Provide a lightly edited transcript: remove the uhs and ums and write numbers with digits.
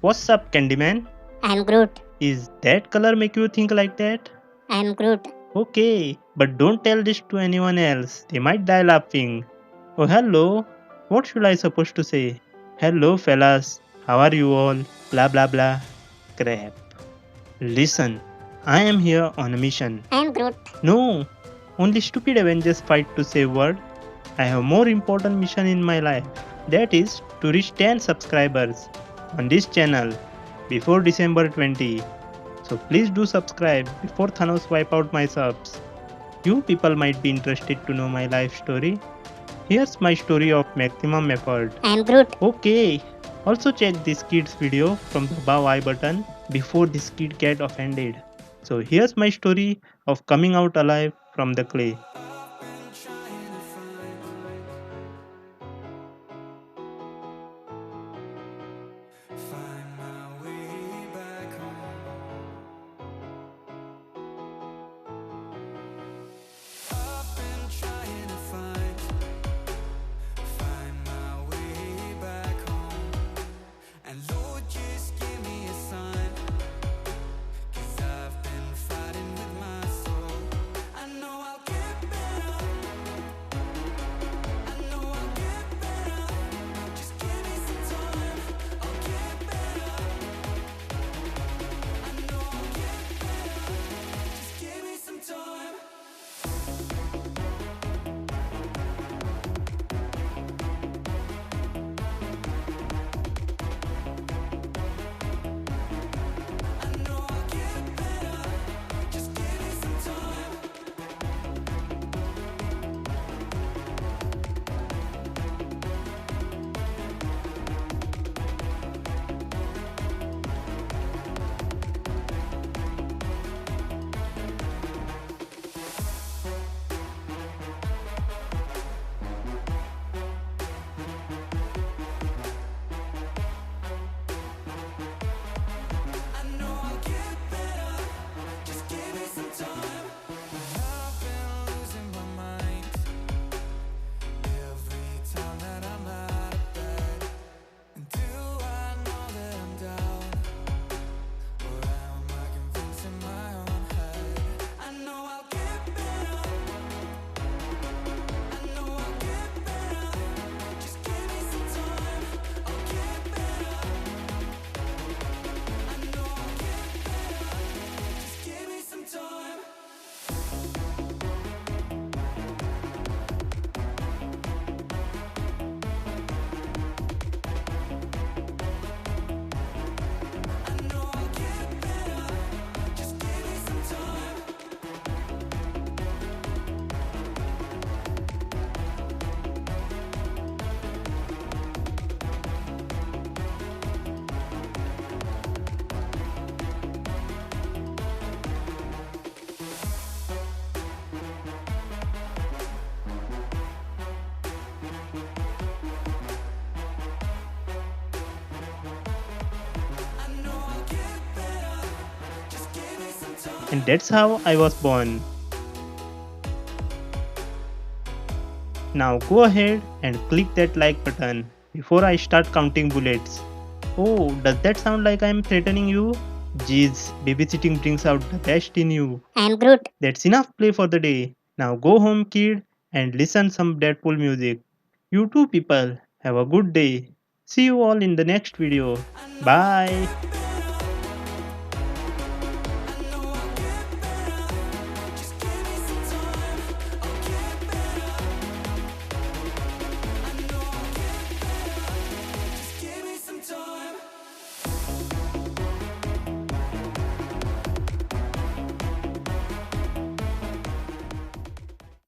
What's up, Candyman? I'm Groot. Is that color make you think like that? I'm Groot. Okay, but don't tell this to anyone else. They might die laughing. Oh, hello. What should I supposed to say? Hello, fellas. How are you all? Blah blah blah. Crap. Listen, I am here on a mission. I'm Groot. No, only stupid Avengers fight to save world. I have more important mission in my life. That is to reach 10 subscribers on this channel before December 20. So please do subscribe before Thanos wipe out my subs. You people might be interested to know my life story. Here's my story of maximum effort. I'm Groot. Okay. Also check this kid's video from the above I button before this kid get offended. So here's my story of coming out alive from the clay. And that's how I was born. Now go ahead and click that like button before I start counting bullets. Oh, does that sound like I'm threatening you? Jeez, babysitting brings out the best in you. I'm Groot. That's enough play for the day. Now go home, kid, and listen some Deadpool music. You too, people. Have a good day. See you all in the next video. Bye.